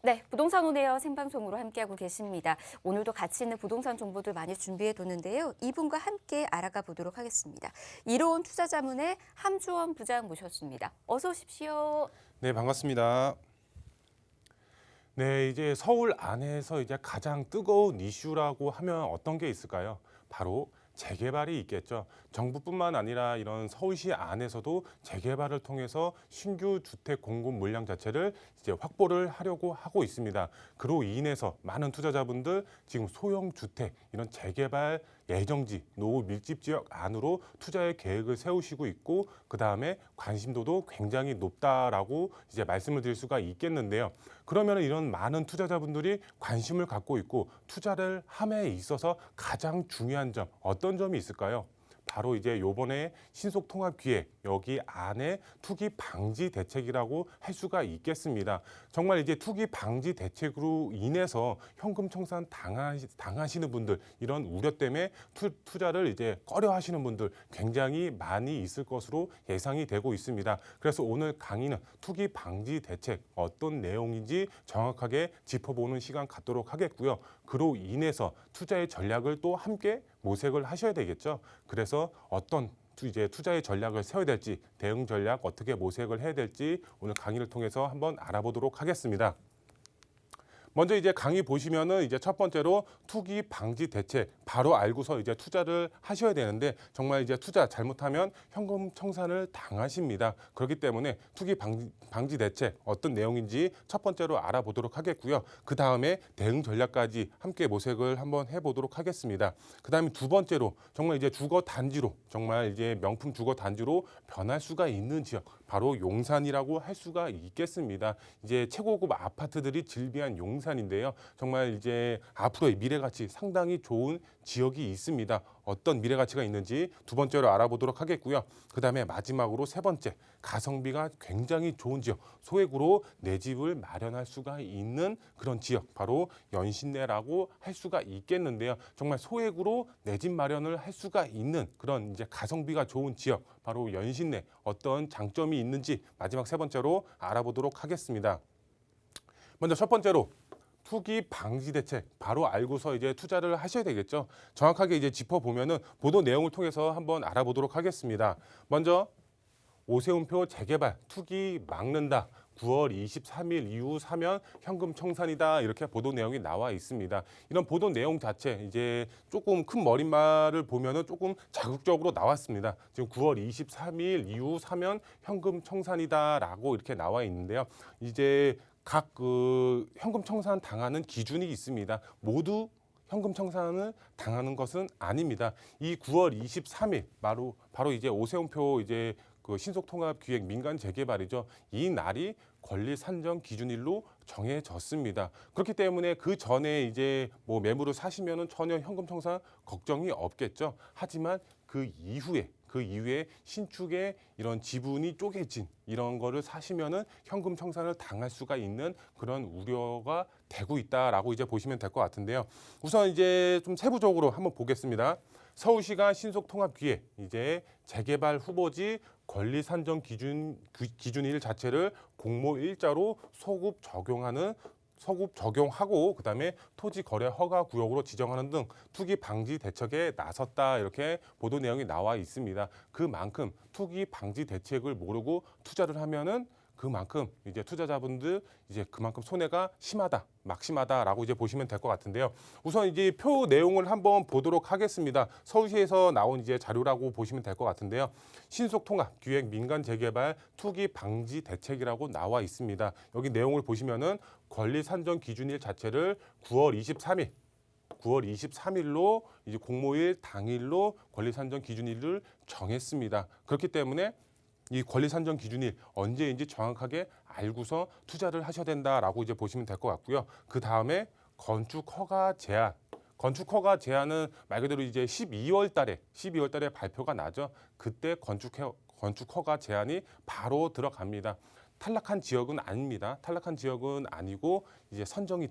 네, 부동산 온에어 생방송으로 함께하고 계십니다. 오늘도 가치 있는 부동산 정보들 많이 준비해 뒀는데요. 이분과 함께 알아가 보도록 하겠습니다. 이로운 투자자문의 함주원 부장 모셨습니다. 어서 오십시오. 네, 반갑습니다. 네, 이제 서울 안에서 이제 가장 뜨거운 이슈라고 하면 어떤 게 있을까요? 바로 재개발이 있겠죠. 정부뿐만 아니라 이런 서울시 안에서도 재개발을 통해서 신규 주택 공급 물량 자체를 이제 확보를 하려고 하고 있습니다. 그로 인해서 많은 투자자분들 지금 소형 주택 이런 재개발 예정지, 노후 밀집 지역 안으로 투자의 계획을 세우시고 있고 그 다음에 관심도도 굉장히 높다라고 이제 말씀을 드릴 수가 있겠는데요. 그러면 이런 많은 투자자분들이 관심을 갖고 있고 투자를 함에 있어서 가장 중요한 점 어떤 점이 있을까요? 바로 이제 요번에 신속통합기획 여기 안에 투기 방지 대책이라고 할 수가 있겠습니다. 정말 이제 투기 방지 대책으로 인해서 현금 청산 당하시는 분들 이런 우려 때문에 투자를 이제 꺼려 하시는 분들 굉장히 많이 있을 것으로 예상이 되고 있습니다. 그래서 오늘 강의는 투기 방지 대책 어떤 내용인지 정확하게 짚어보는 시간 갖도록 하겠고요. 그로 인해서 투자의 전략을 또 함께 모색을 하셔야 되겠죠. 그래서 어떤 이제 투자의 전략을 세워야 될지, 대응 전략 어떻게 모색을 해야 될지 오늘 강의를 통해서 한번 알아보도록 하겠습니다. 먼저 이제 강의 보시면은 이제 첫 번째로 투기 방지 대책 바로 알고서 이제 투자를 하셔야 되는데 정말 이제 투자 잘못하면 현금 청산을 당하십니다. 그렇기 때문에 투기 방지 대책 어떤 내용인지 첫 번째로 알아보도록 하겠고요. 그 다음에 대응 전략까지 함께 모색을 한번 해보도록 하겠습니다. 그 다음에 두 번째로 정말 이제 주거 단지로 정말 이제 명품 주거 단지로 변할 수가 있는 지역 바로 용산이라고 할 수가 있겠습니다. 이제 최고급 아파트들이 즐비한 용산인데요. 정말 이제 앞으로의 미래 가치 상당히 좋은 지역이 있습니다. 어떤 미래 가치가 있는지 두 번째로 알아보도록 하겠고요. 그 다음에 마지막으로 세 번째, 가성비가 굉장히 좋은 지역, 소액으로 내 집을 마련할 수가 있는 그런 지역, 바로 연신내라고 할 수가 있겠는데요. 정말 소액으로 내 집 마련을 할 수가 있는 그런 이제 가성비가 좋은 지역, 바로 연신내 어떤 장점이 있는지 마지막 세 번째로 알아보도록 하겠습니다. 먼저 첫 번째로 투기 방지 대책 바로 알고서 이제 투자를 하셔야 되겠죠. 정확하게 이제 짚어보면은 보도 내용을 통해서 한번 알아보도록 하겠습니다. 먼저 오세훈표 재개발 투기 막는다. 9월 23일 이후 사면 현금 청산이다. 이렇게 보도 내용이 나와 있습니다. 이런 보도 내용 자체 이제 조금 큰 머릿말을 보면은 조금 자극적으로 나왔습니다. 지금 9월 23일 이후 사면 현금 청산이다라고 이렇게 나와 있는데요. 이제 각 현금 청산 당하는 기준이 있습니다. 모두 현금 청산을 당하는 것은 아닙니다. 이 9월 23일 바로 이제 오세훈표 이제 그 신속통합기획 민간 재개발이죠. 이 날이 권리 산정 기준일로 정해졌습니다. 그렇기 때문에 그 전에 이제 뭐 매물을 사시면은 전혀 현금 청산 걱정이 없겠죠. 하지만 그 이후에 신축의 이런 지분이 쪼개진 이런 거를 사시면은 현금 청산을 당할 수가 있는 그런 우려가 되고 있다라고 이제 보시면 될 것 같은데요. 우선 이제 좀 세부적으로 한번 보겠습니다. 서울시가 신속통합기획 이제 재개발 후보지 권리 산정 기준일 자체를 공모일자로 소급 적용하고 그다음에 토지 거래 허가 구역으로 지정하는 등 투기 방지 대책에 나섰다 이렇게 보도 내용이 나와 있습니다. 그만큼 투기 방지 대책을 모르고 투자를 하면은 그만큼 이제 투자자분들 이제 그만큼 손해가 막심하다라고 이제 보시면 될 것 같은데요. 우선 이제 표 내용을 한번 보도록 하겠습니다. 서울시에서 나온 이제 자료라고 보시면 될 것 같은데요. 신속통합 기획 민간 재개발 투기 방지 대책이라고 나와 있습니다. 여기 내용을 보시면은 권리 산정 기준일 자체를 9월 23일로 이제 공모일 당일로 권리 산정 기준일을 정했습니다. 그렇기 때문에 이 권리 산정 기준일 언제인지 정확하게 알고서 투자를 하셔야 된다라고 이제 보시면 될 것 같고요. 그 다음에 건축 허가 제한은 말 그대로 이제 12월 달에 발표가 나죠. 그때 건축 허가 제한이 바로 들어갑니다. 탈락한 지역은 아닙니다. 탈락한 지역은 아니고 이제 선정이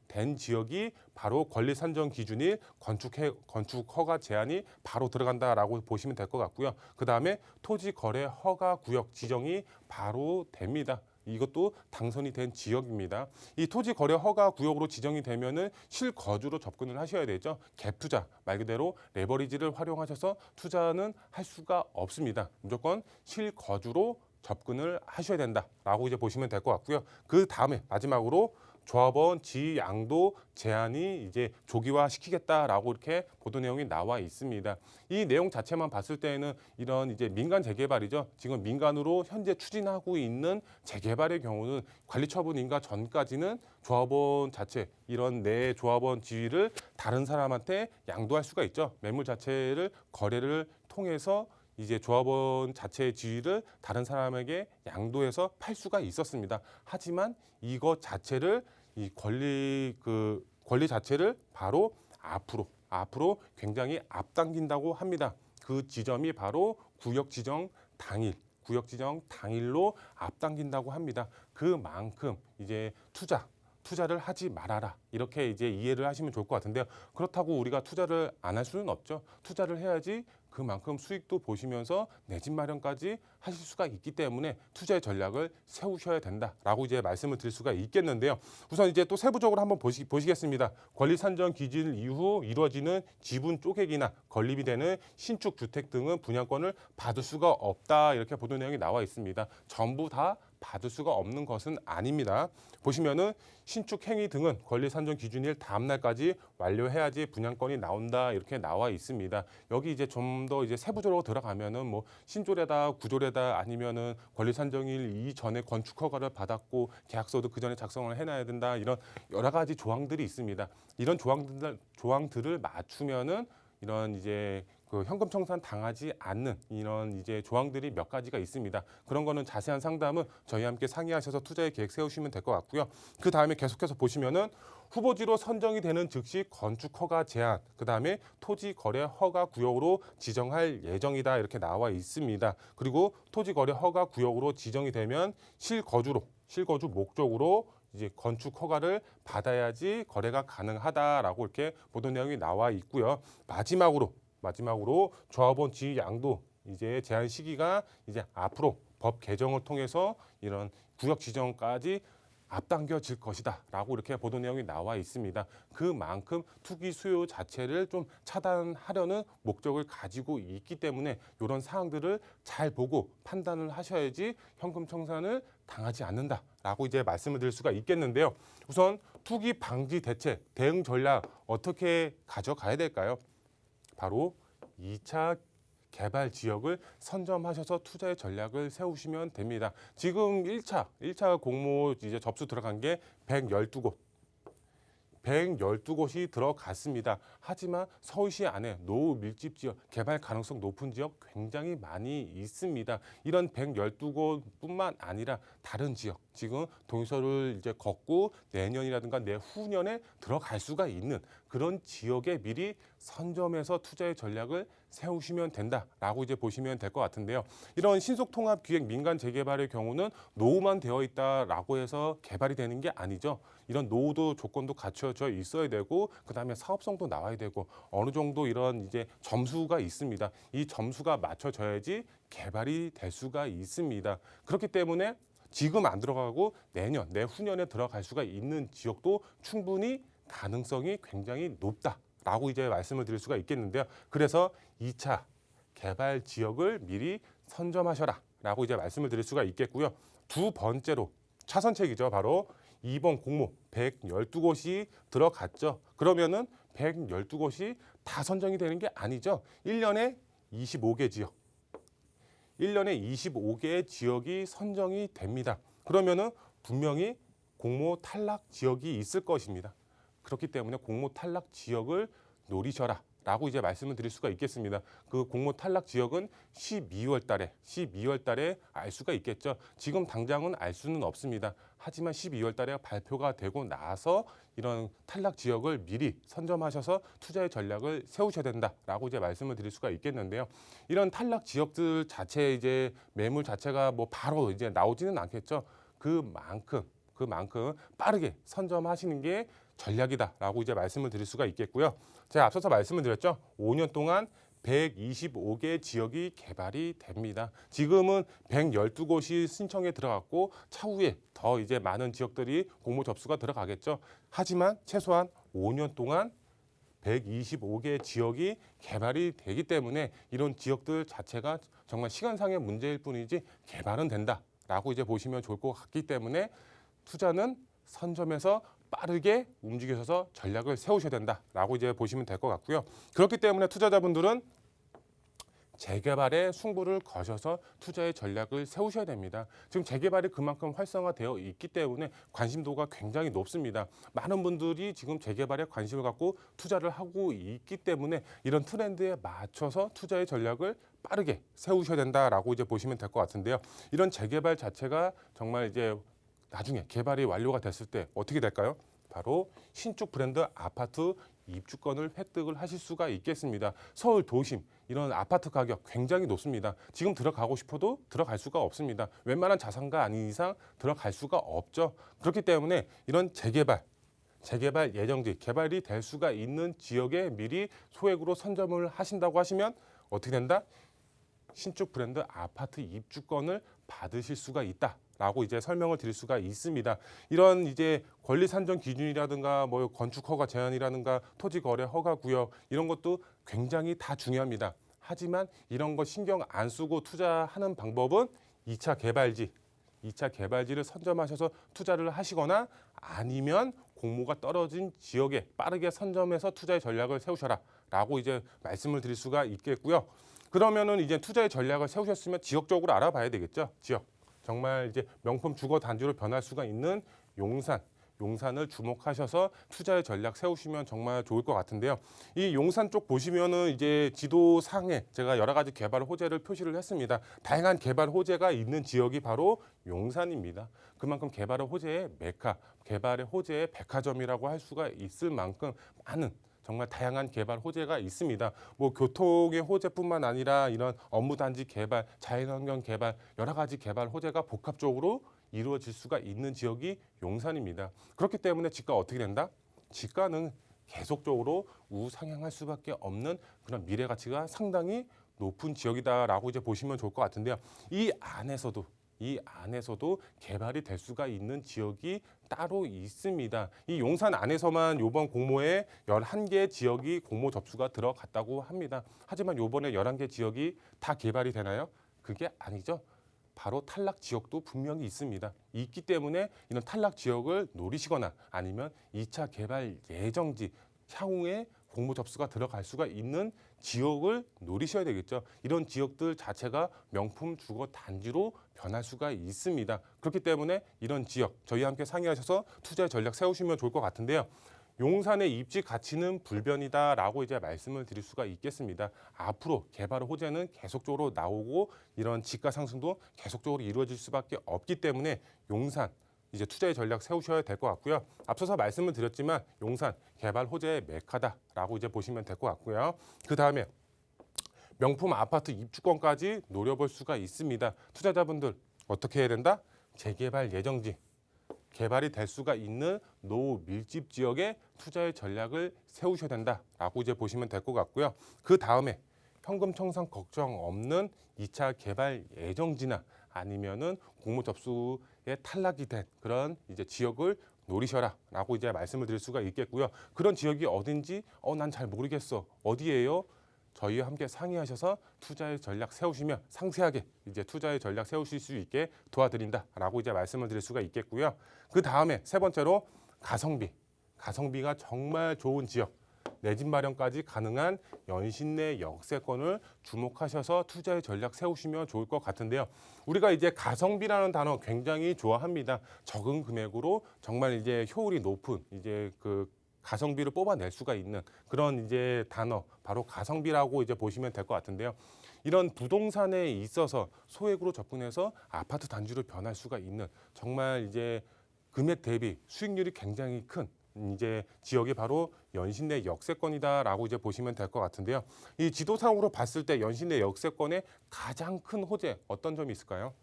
된 지역이 바로 권리 산정 기준이 건축 허가 제한이 바로 들어간다라고 보시면 될 것 같고요. 그 다음에 토지 거래 허가 구역 지정이 바로 됩니다. 이것도 당선이 된 지역입니다. 이 토지 거래 허가 구역으로 지정이 되면은 실거주로 접근을 하셔야 되죠. 갭 투자, 말 그대로 레버리지를 활용하셔서 투자는 할 수가 없습니다. 무조건 실거주로 접근을 하셔야 된다라고 이제 보시면 될 것 같고요. 그 다음에 마지막으로 조합원 지위 양도 제한이 이제 조기화 시키겠다라고 이렇게 보도 내용이 나와 있습니다. 이 내용 자체만 봤을 때는 이런 이제 민간 재개발이죠. 지금 민간으로 현재 추진하고 있는 재개발의 경우는 관리 처분 인가 전까지는 조합원 자체 이런 내 조합원 지위를 다른 사람한테 양도할 수가 있죠. 매물 자체를 거래를 통해서 이제 조합원 자체의 지위를 다른 사람에게 양도해서 팔 수가 있었습니다. 하지만 이것 자체를 이 권리 자체를 바로 앞으로 굉장히 앞당긴다고 합니다. 그 지점이 바로 구역 지정 당일로 앞당긴다고 합니다. 그만큼 이제 투자를 하지 말아라. 이렇게 이제 이해를 하시면 좋을 것 같은데요. 그렇다고 우리가 투자를 안 할 수는 없죠. 투자를 해야지 그만큼 수익도 보시면서 내 집 마련까지 하실 수가 있기 때문에 투자의 전략을 세우셔야 된다라고 이제 말씀을 드릴 수가 있겠는데요. 우선 이제 또 세부적으로 한번 보시겠습니다. 권리 산정 기준 이후 이루어지는 지분 쪼개기나 건립이 되는 신축 주택 등은 분양권을 받을 수가 없다. 이렇게 보도 내용이 나와 있습니다. 전부 다 받을 수가 없는 것은 아닙니다. 보시면은 신축 행위 등은 권리 산정 기준일 다음 날까지 완료해야지 분양권이 나온다 이렇게 나와 있습니다. 여기 이제 좀 더 이제 세부적으로 들어가면은 뭐 신조례다 구조례다 아니면은 권리 산정일 이전에 건축 허가를 받았고 계약서도 그 전에 작성을 해놔야 된다 이런 여러 가지 조항들이 있습니다. 이런 조항들을 맞추면은 이런 이제 그 현금 청산 당하지 않는 이런 이제 조항들이 몇 가지가 있습니다. 그런 거는 자세한 상담은 저희와 함께 상의하셔서 투자의 계획 세우시면 될 것 같고요. 그 다음에 계속해서 보시면은 후보지로 선정이 되는 즉시 건축 허가 제한, 그 다음에 토지 거래 허가 구역으로 지정할 예정이다 이렇게 나와 있습니다. 그리고 토지 거래 허가 구역으로 지정이 되면 실거주 목적으로 이제 건축 허가를 받아야지 거래가 가능하다라고 이렇게 보도 내용이 나와 있고요. 마지막으로 조합원 지위 양도 이제 제한 시기가 이제 앞으로 법 개정을 통해서 이런 구역 지정까지 앞당겨질 것이다라고 이렇게 보도 내용이 나와 있습니다. 그만큼 투기 수요 자체를 좀 차단하려는 목적을 가지고 있기 때문에 이런 사항들을 잘 보고 판단을 하셔야지 현금 청산을 당하지 않는다라고 이제 말씀을 드릴 수가 있겠는데요. 우선 투기 방지 대책, 대응 전략 어떻게 가져가야 될까요? 바로 2차 개발 지역을 선점하셔서 투자의 전략을 세우시면 됩니다. 지금 1차 공모 이제 접수 들어간 게 112곳이 들어갔습니다. 하지만 서울시 안에 노후 밀집 지역, 개발 가능성 높은 지역 굉장히 많이 있습니다. 이런 112곳뿐만 아니라 다른 지역, 지금 동의서를 이제 걷고 내년이라든가 내후년에 들어갈 수가 있는 그런 지역에 미리 선점해서 투자의 전략을 세우시면 된다라고 이제 보시면 될 것 같은데요. 이런 신속통합기획 민간 재개발의 경우는 노후만 되어 있다라고 해서 개발이 되는 게 아니죠. 이런 노후도 조건도 갖춰져 있어야 되고 그다음에 사업성도 나와야 되고 어느 정도 이런 이제 점수가 있습니다. 이 점수가 맞춰져야지 개발이 될 수가 있습니다. 그렇기 때문에 지금 안 들어가고 내년, 내후년에 들어갈 수가 있는 지역도 충분히 가능성이 굉장히 높다라고 이제 말씀을 드릴 수가 있겠는데요. 그래서 2차 개발 지역을 미리 선점하셔라라고 이제 말씀을 드릴 수가 있겠고요. 두 번째로 차선책이죠. 바로 2번 공모 112곳이 들어갔죠. 그러면은 112곳이 다 선정이 되는 게 아니죠. 1년에 25개 지역. 1년에 25개의 지역이 선정이 됩니다. 그러면은 분명히 공모 탈락 지역이 있을 것입니다. 그렇기 때문에 공모 탈락 지역을 노리셔라라고 이제 말씀을 드릴 수가 있겠습니다. 그 공모 탈락 지역은 12월 달에 알 수가 있겠죠. 지금 당장은 알 수는 없습니다. 하지만 12월 달에 발표가 되고 나서 이런 탈락 지역을 미리 선점하셔서 투자의 전략을 세우셔야 된다라고 이제 말씀을 드릴 수가 있겠는데요. 이런 탈락 지역들 자체 이제 매물 자체가 뭐 바로 이제 나오지는 않겠죠. 그만큼 빠르게 선점하시는 게 전략이다라고 이제 말씀을 드릴 수가 있겠고요. 제가 앞서서 말씀을 드렸죠. 5년 동안 125개 지역이 개발이 됩니다. 지금은 112곳이 신청에 들어갔고 차후에 더 이제 많은 지역들이 공모 접수가 들어가겠죠. 하지만 최소한 5년 동안 125개 지역이 개발이 되기 때문에 이런 지역들 자체가 정말 시간상의 문제일 뿐이지 개발은 된다라고 이제 보시면 좋을 것 같기 때문에 투자는 선점해서 빠르게 움직여서 전략을 세우셔야 된다라고 이제 보시면 될 것 같고요. 그렇기 때문에 투자자분들은 재개발에 승부를 거셔서 투자의 전략을 세우셔야 됩니다. 지금 재개발이 그만큼 활성화되어 있기 때문에 관심도가 굉장히 높습니다. 많은 분들이 지금 재개발에 관심을 갖고 투자를 하고 있기 때문에 이런 트렌드에 맞춰서 투자의 전략을 빠르게 세우셔야 된다라고 이제 보시면 될 것 같은데요. 이런 재개발 자체가 정말 이제 나중에 개발이 완료가 됐을 때 어떻게 될까요? 바로 신축 브랜드 아파트 입주권을 획득을 하실 수가 있겠습니다. 서울 도심 이런 아파트 가격 굉장히 높습니다. 지금 들어가고 싶어도 들어갈 수가 없습니다. 웬만한 자산가 아닌 이상 들어갈 수가 없죠. 그렇기 때문에 이런 재개발 예정지, 개발이 될 수가 있는 지역에 미리 소액으로 선점을 하신다고 하시면 어떻게 된다? 신축 브랜드 아파트 입주권을 받으실 수가 있다라고 이제 설명을 드릴 수가 있습니다. 이런 이제 권리 산정 기준이라든가 뭐 건축 허가 제한이라든가 토지 거래 허가 구역 이런 것도 굉장히 다 중요합니다. 하지만 이런 거 신경 안 쓰고 투자하는 방법은 2차 개발지를 선점하셔서 투자를 하시거나 아니면 공모가 떨어진 지역에 빠르게 선점해서 투자의 전략을 세우셔라라고 이제 말씀을 드릴 수가 있겠고요. 그러면은 이제 투자의 전략을 세우셨으면 지역적으로 알아봐야 되겠죠. 지역. 정말 이제 명품 주거 단지로 변할 수가 있는 용산을 주목하셔서 투자의 전략 세우시면 정말 좋을 것 같은데요. 이 용산 쪽 보시면은 이제 지도상에 제가 여러 가지 개발 호재를 표시를 했습니다. 다양한 개발 호재가 있는 지역이 바로 용산입니다. 그만큼 개발의 호재의 메카, 개발의 호재의 백화점이라고 할 수가 있을 만큼 많은 정말 다양한 개발 호재가 있습니다. 뭐 교통의 호재뿐만 아니라 이런 업무단지 개발, 자연환경 개발, 여러 가지 개발 호재가 복합적으로 이루어질 수가 있는 지역이 용산입니다. 그렇기 때문에 집가 어떻게 된다? 집가는 계속적으로 우상향할 수밖에 없는 그런 미래 가치가 상당히 높은 지역이다라고 이제 보시면 좋을 것 같은데요. 이 안에서도 개발이 될 수가 있는 지역이 따로 있습니다. 이 용산 안에서만 이번 공모에 11개 지역이 공모 접수가 들어갔다고 합니다. 하지만 이번에 11개 지역이 다 개발이 되나요? 그게 아니죠. 바로 탈락 지역도 분명히 있습니다. 있기 때문에 이런 탈락 지역을 노리시거나 아니면 2차 개발 예정지 향후에 공모 접수가 들어갈 수가 있는 지역을 노리셔야 되겠죠. 이런 지역들 자체가 명품 주거 단지로 변할 수가 있습니다. 그렇기 때문에 이런 지역 저희와 함께 상의하셔서 투자의 전략 세우시면 좋을 것 같은데요. 용산의 입지 가치는 불변이다라고 이제 말씀을 드릴 수가 있겠습니다. 앞으로 개발 호재는 계속적으로 나오고 이런 지가 상승도 계속적으로 이루어질 수밖에 없기 때문에 용산 이제 투자의 전략 세우셔야 될 것 같고요. 앞서서 말씀을 드렸지만 용산 개발 호재의 메카다라고 이제 보시면 될 것 같고요. 그 다음에 명품 아파트 입주권까지 노려볼 수가 있습니다. 투자자분들 어떻게 해야 된다? 재개발 예정지, 개발이 될 수가 있는 노후 밀집 지역에 투자의 전략을 세우셔야 된다라고 이제 보시면 될 것 같고요. 그 다음에 현금 청산 걱정 없는 2차 개발 예정지나 아니면은 공모 접수에 탈락이 된 그런 이제 지역을 노리셔라라고 이제 말씀을 드릴 수가 있겠고요. 그런 지역이 어딘지 난 잘 모르겠어. 어디예요? 저희와 함께 상의하셔서 투자의 전략 세우시면 상세하게 이제 투자의 전략 세우실 수 있게 도와드린다라고 이제 말씀을 드릴 수가 있겠고요. 그 다음에 세 번째로 가성비가 정말 좋은 지역, 내 집 마련까지 가능한 연신내 역세권을 주목하셔서 투자의 전략 세우시면 좋을 것 같은데요. 우리가 이제 가성비라는 단어 굉장히 좋아합니다. 적은 금액으로 정말 이제 효율이 높은 이제 그 가성비를 뽑아낼 수가 있는 그런 이제 단어 바로 가성비라고 이제 보시면 될 것 같은데요. 이런 부동산에 있어서 소액으로 접근해서 아파트 단지로 변할 수가 있는 정말 이제 금액 대비 수익률이 굉장히 큰 이제 지역이 바로 연신내 역세권이다라고 이제 보시면 될 것 같은데요. 이 지도상으로 봤을 때 연신내 역세권의 가장 큰 호재 어떤 점이 있을까요?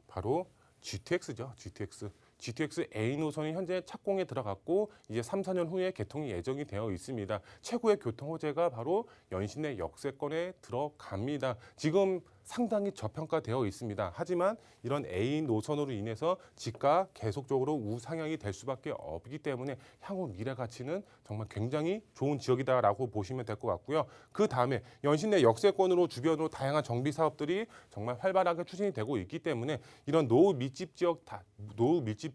바로 GTX죠. GTX. GTX A 노선이 현재 착공에 들어갔고 이제 3, 4년 후에 개통이 예정이 되어 있습니다. 최고의 교통 호재가 바로 연신내 역세권에 들어갑니다. 지금 상당히 저평가되어 있습니다. 하지만 이런 A 노선으로 인해서 집가 계속적으로 우상향이 될 수밖에 없기 때문에 향후 미래 가치는 정말 굉장히 좋은 지역이다라고 보시면 될 것 같고요. 그 다음에 연신내 역세권으로 주변으로 다양한 정비 사업들이 정말 활발하게 추진이 되고 있기 때문에 이런 노후 밀집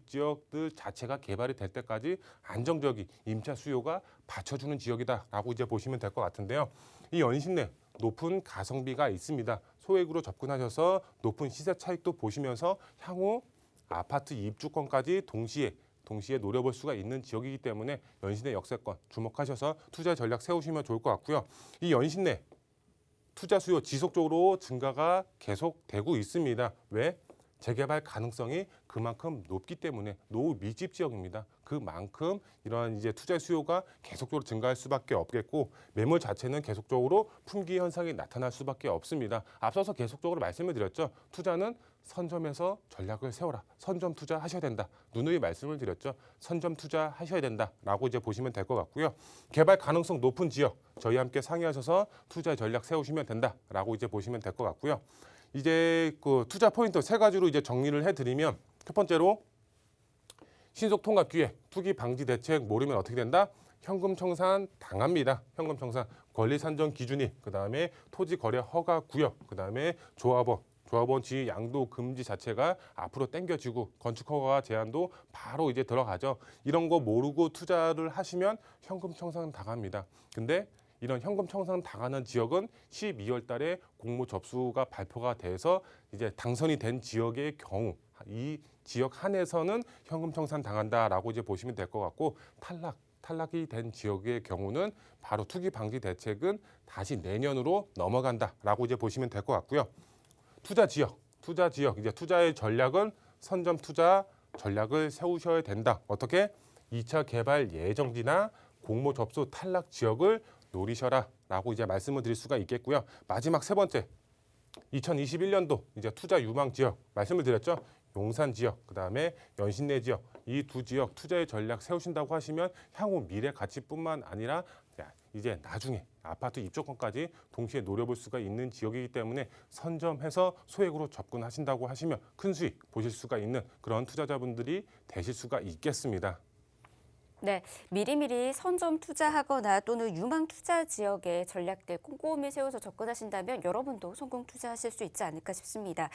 지역들 자체가 개발이 될 때까지 안정적인 임차 수요가 받쳐주는 지역이다라고 이제 보시면 될 것 같은데요. 이 연신내 높은 가성비가 있습니다. 소액으로 접근하셔서 높은 시세 차익도 보시면서 향후 아파트 입주권까지 동시에 노려볼 수가 있는 지역이기 때문에 연신내 역세권 주목하셔서 투자 전략 세우시면 좋을 것 같고요. 이 연신내 투자 수요 지속적으로 증가가 계속되고 있습니다. 왜? 재개발 가능성이 그만큼 높기 때문에 노후 밀집 지역입니다. 그만큼 이러한 이제 투자 수요가 계속적으로 증가할 수밖에 없겠고 매물 자체는 계속적으로 품귀 현상이 나타날 수밖에 없습니다. 앞서서 계속적으로 말씀을 드렸죠. 투자는 선점해서 전략을 세워라. 선점 투자하셔야 된다. 누누이 말씀을 드렸죠. 선점 투자하셔야 된다라고 이제 보시면 될 것 같고요. 개발 가능성 높은 지역 저희와 함께 상의하셔서 투자 전략 세우시면 된다라고 이제 보시면 될 것 같고요. 이제 그 투자 포인트 세 가지로 이제 정리를 해드리면 첫 번째로 신속 통합 기획, 투기 방지 대책 모르면 어떻게 된다? 현금 청산 당합니다. 현금 청산 권리 산정 기준이 그다음에 토지 거래 허가 구역 그다음에 조합원 지위 양도 금지 자체가 앞으로 당겨지고 건축 허가 제한도 바로 이제 들어가죠. 이런 거 모르고 투자를 하시면 현금 청산 당합니다. 근데 이런 현금 청산 당하는 지역은 12월 달에 공모 접수가 발표가 돼서 이제 당선이 된 지역의 경우 이 지역 한에서는 현금 청산 당한다라고 이제 보시면 될 것 같고 탈락이 된 지역의 경우는 바로 투기 방지 대책은 다시 내년으로 넘어간다라고 이제 보시면 될 것 같고요. 투자 지역 이제 투자의 전략은 선점 투자 전략을 세우셔야 된다. 어떻게? 2차 개발 예정지나 공모 접수 탈락 지역을 노리셔라라고 이제 말씀을 드릴 수가 있겠고요. 마지막 세 번째, 2021년도 이제 투자 유망 지역 말씀을 드렸죠. 용산 지역, 그다음에 연신내 지역 이 두 지역 투자의 전략 세우신다고 하시면 향후 미래 가치뿐만 아니라 이제 나중에 아파트 입주권까지 동시에 노려볼 수가 있는 지역이기 때문에 선점해서 소액으로 접근하신다고 하시면 큰 수익 보실 수가 있는 그런 투자자분들이 되실 수가 있겠습니다. 네, 미리미리 선점 투자하거나 또는 유망 투자 지역의 전략들 꼼꼼히 세워서 접근하신다면 여러분도 성공 투자하실 수 있지 않을까 싶습니다.